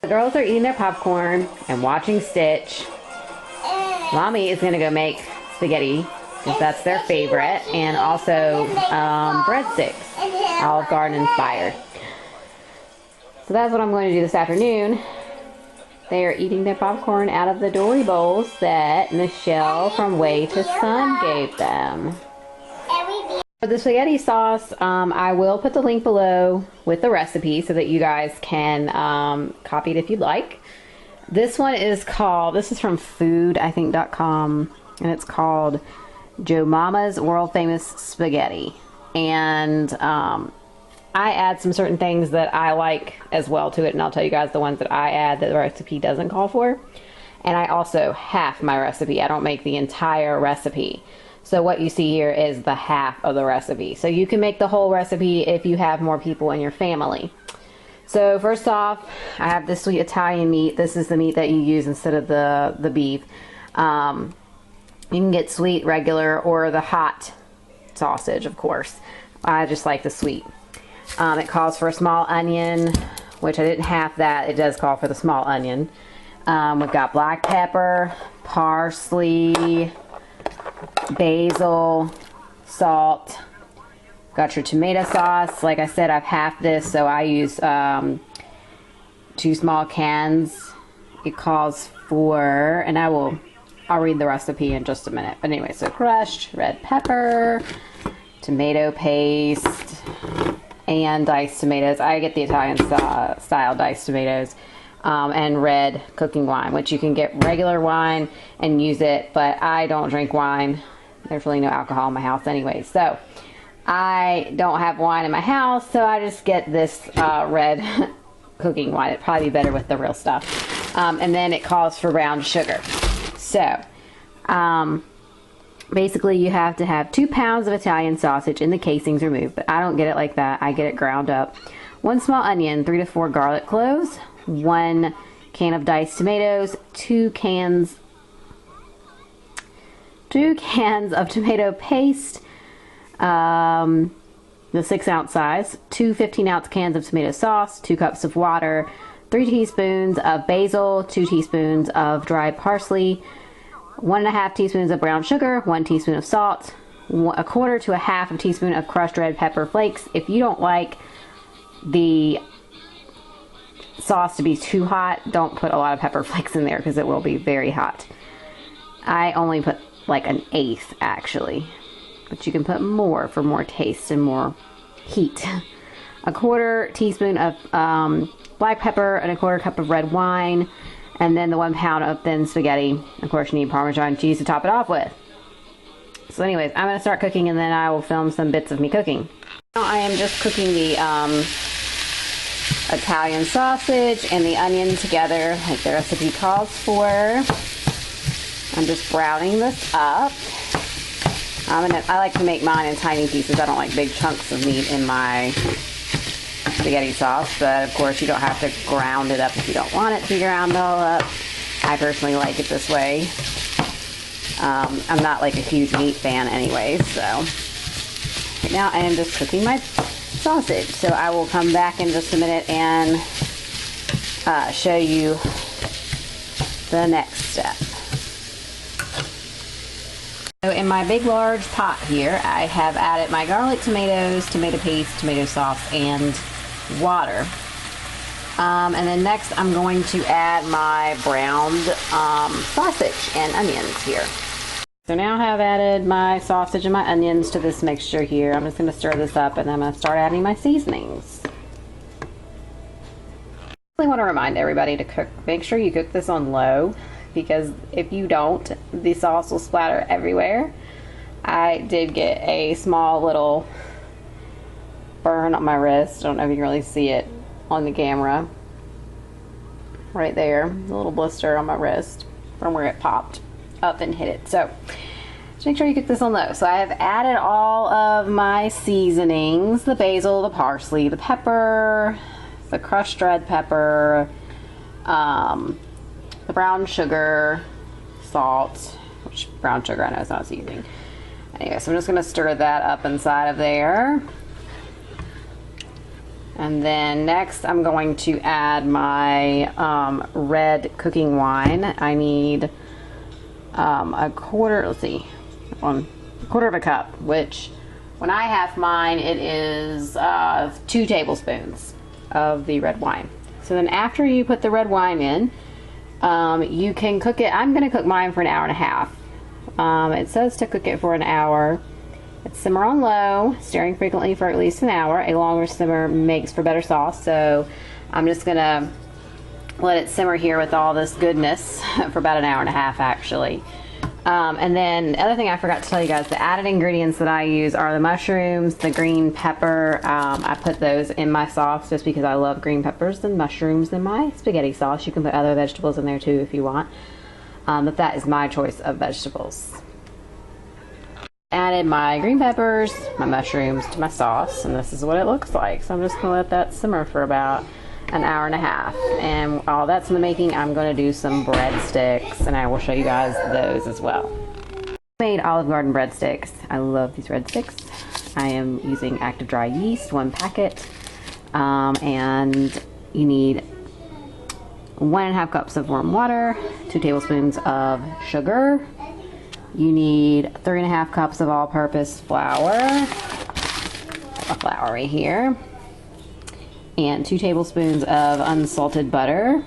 The girls are eating their popcorn and watching Stitch. Mommy is gonna go make spaghetti because that's their favorite, and also breadsticks, Olive Garden inspired. So that's what I'm going to do this afternoon. They are eating their popcorn out of the dory bowls that Michelle from Way to Sun gave them. For the spaghetti sauce, I will put the link below with the recipe so that you guys can copy it if you'd like. This one is called, this is from food.com, and it's called Joe Mama's World Famous Spaghetti. And I add some certain things that I like as well to it, and I'll tell you guys the ones that I add that the recipe doesn't call for. And I also half my recipe. I don't make the entire recipe. So what you see here is the half of the recipe. So you can make the whole recipe if you have more people in your family. So first off, I have this sweet Italian meat. This is the meat that you use instead of the beef. You can get sweet, regular, or the hot sausage, of course. I just like the sweet. It calls for a small onion, which I didn't have that. It does call for the small onion. We've got black pepper, parsley, basil, salt. Got your tomato sauce. Like I said, I've halved this, so I use 2 small cans. It calls for, and I'll read the recipe in just a minute. But anyway, so crushed red pepper, tomato paste, and diced tomatoes. I get the Italian style diced tomatoes, and red cooking wine, which you can get regular wine and use it, but I don't drink wine. There's really no alcohol in my house anyway, so I don't have wine in my house, so I just get this red cooking wine. It'd probably be better with the real stuff. And then it calls for brown sugar. So basically you have to have 2 pounds of Italian sausage in the casings removed, but I don't get it like that. I get it ground up. 1 small onion, 3 to 4 garlic cloves, 1 can of diced tomatoes, 2 cans of tomato paste, the 6-ounce size, 2 15-ounce cans of tomato sauce, 2 cups of water, 3 teaspoons of basil, 2 teaspoons of dried parsley, 1.5 teaspoons of brown sugar, 1 teaspoon of salt, 1/4 to 1/2 teaspoon of crushed red pepper flakes. If you don't like the sauce to be too hot, don't put a lot of pepper flakes in there because it will be very hot. I only put like 1/8 actually, but you can put more for more taste and more heat. 1/4 teaspoon of black pepper and 1/4 cup of red wine, and then the 1 pound of thin spaghetti. Of course, you need Parmesan cheese to top it off with. So anyways, I'm going to start cooking, and then I will film some bits of me cooking. Now I am just cooking the Italian sausage and the onion together like the recipe calls for. I'm just browning this up. I like to make mine in tiny pieces. I don't like big chunks of meat in my spaghetti sauce, but of course you don't have to ground it up if you don't want it to be ground all up. I personally like it this way. I'm not like a huge meat fan anyway, so right now I am just cooking my sausage. So I will come back in just a minute and show you the next step. So in my big large pot here, I have added my garlic, tomatoes, tomato paste, tomato sauce, and water. And then next I'm going to add my browned sausage and onions here. So now I have added my sausage and my onions to this mixture here. I'm just going to stir this up, and then I'm going to start adding my seasonings. I really want to remind everybody to make sure you cook this on low, because if you don't, the sauce will splatter everywhere. I did get a small little burn on my wrist. I don't know if you can really see it on the camera. Right there, a little blister on my wrist from where it popped up and hit it. So just make sure you cook this on low. So I have added all of my seasonings: the basil, the parsley, the pepper, the crushed red pepper, the brown sugar, salt, which brown sugar I know is not a seasoning. Anyway, so I'm just going to stir that up inside of there. And then next I'm going to add my red cooking wine. I need a quarter of a cup, which when I have mine, it is 2 tablespoons of the red wine. So then after you put the red wine in, you can cook it. I'm going to cook mine for an hour and a half. It says to cook it for an hour. It's simmer on low, stirring frequently for at least an hour. A longer simmer makes for better sauce, so I'm just going to let it simmer here with all this goodness for about an hour and a half, actually. And then the other thing I forgot to tell you guys, the added ingredients that I use are the mushrooms, the green pepper. I put those in my sauce just because I love green peppers and mushrooms in my spaghetti sauce. You can put other vegetables in there too if you want. But that is my choice of vegetables. Added my green peppers, my mushrooms to my sauce, and this is what it looks like. So I'm just going to let that simmer for about an hour and a half. And while that's in the making, I'm going to do some breadsticks, and I will show you guys those as well. I made Olive Garden breadsticks. I love these breadsticks. I am using active dry yeast, 1 packet, and you need 1.5 cups of warm water, 2 tablespoons of sugar. You need 3.5 cups of all-purpose flour, a flour right here, and 2 tablespoons of unsalted butter,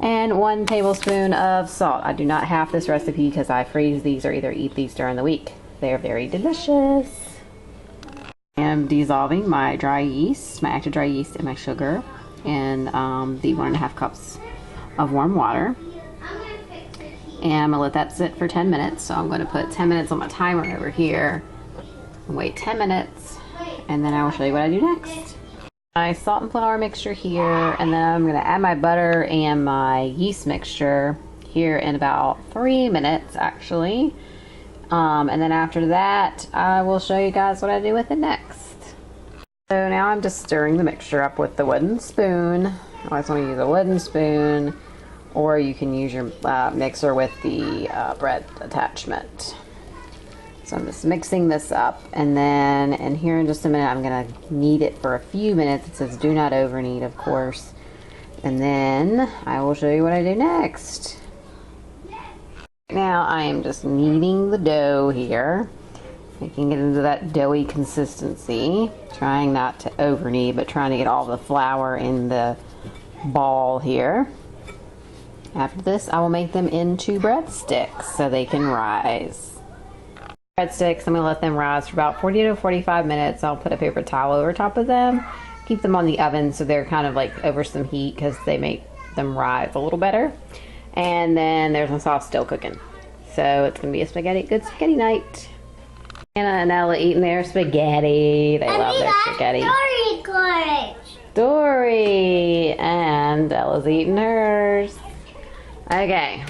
and 1 tablespoon of salt. I do not have this recipe because I freeze these or either eat these during the week. They are very delicious. I'm dissolving my dry yeast, my active dry yeast, and my sugar, and the 1.5 cups of warm water. And I'm gonna let that sit for 10 minutes. So I'm gonna put 10 minutes on my timer over here and wait 10 minutes, and then I will show you what I do next. My salt and flour mixture here, and then I'm gonna add my butter and my yeast mixture here in about 3 minutes actually. And then after that, I will show you guys what I do with it next. So now I'm just stirring the mixture up with the wooden spoon. I always want to use a wooden spoon, or you can use your mixer with the bread attachment. So I'm just mixing this up, and then in here in just a minute I'm gonna knead it for a few minutes. It says do not over knead, of course. And then I will show you what I do next. Now I am just kneading the dough here, making it into that doughy consistency, trying not to over knead, but trying to get all the flour in the ball here. After this, I will make them into breadsticks so they can rise. Breadsticks, I'm going to let them rise for about 40 to 45 minutes. I'll put a paper towel over top of them. Keep them on the oven so they're kind of like over some heat because they make them rise a little better. And then there's my sauce still cooking. So it's going to be a good spaghetti night. Anna and Ella eating their spaghetti. They love their spaghetti. Dory and Ella's eating hers. Okay,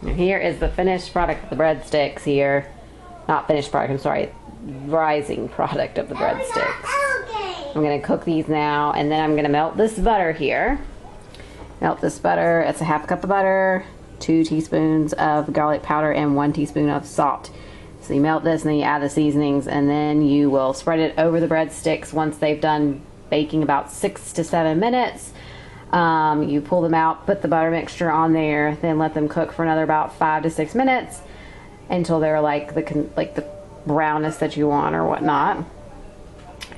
here is the finished product of the breadsticks here. Not finished product, I'm sorry, rising product of the breadsticks. I'm gonna cook these now, and then I'm gonna melt this butter here. Melt this butter, it's a 1/2 cup of butter, 2 teaspoons of garlic powder, and 1 teaspoon of salt. So you melt this, and then you add the seasonings, and then you will spread it over the breadsticks once they've done baking about 6 to 7 minutes. You pull them out, put the butter mixture on there, then let them cook for another about 5 to 6 minutes until they're like the brownness that you want or whatnot.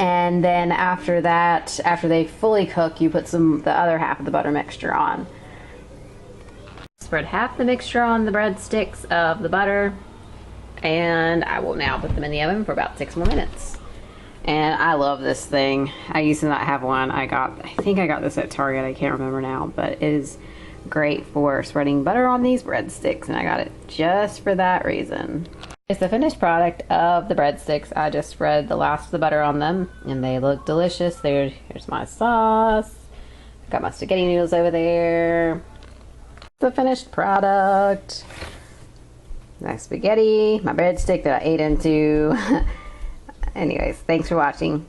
And then after that, after they fully cook, you put the other half of the butter mixture on. Spread half the mixture on the breadsticks of the butter, and I will now put them in the oven for about 6 more minutes. And I love this thing. I used to not have one. I think I got this at Target. I can't remember now, but it is great for spreading butter on these breadsticks, and I got it just for that reason. It's the finished product of the breadsticks. I just spread the last of the butter on them, and they look delicious. Here's my sauce. Got my spaghetti noodles over there. The finished product. My spaghetti, my breadstick that I ate into. Anyways, thanks for watching.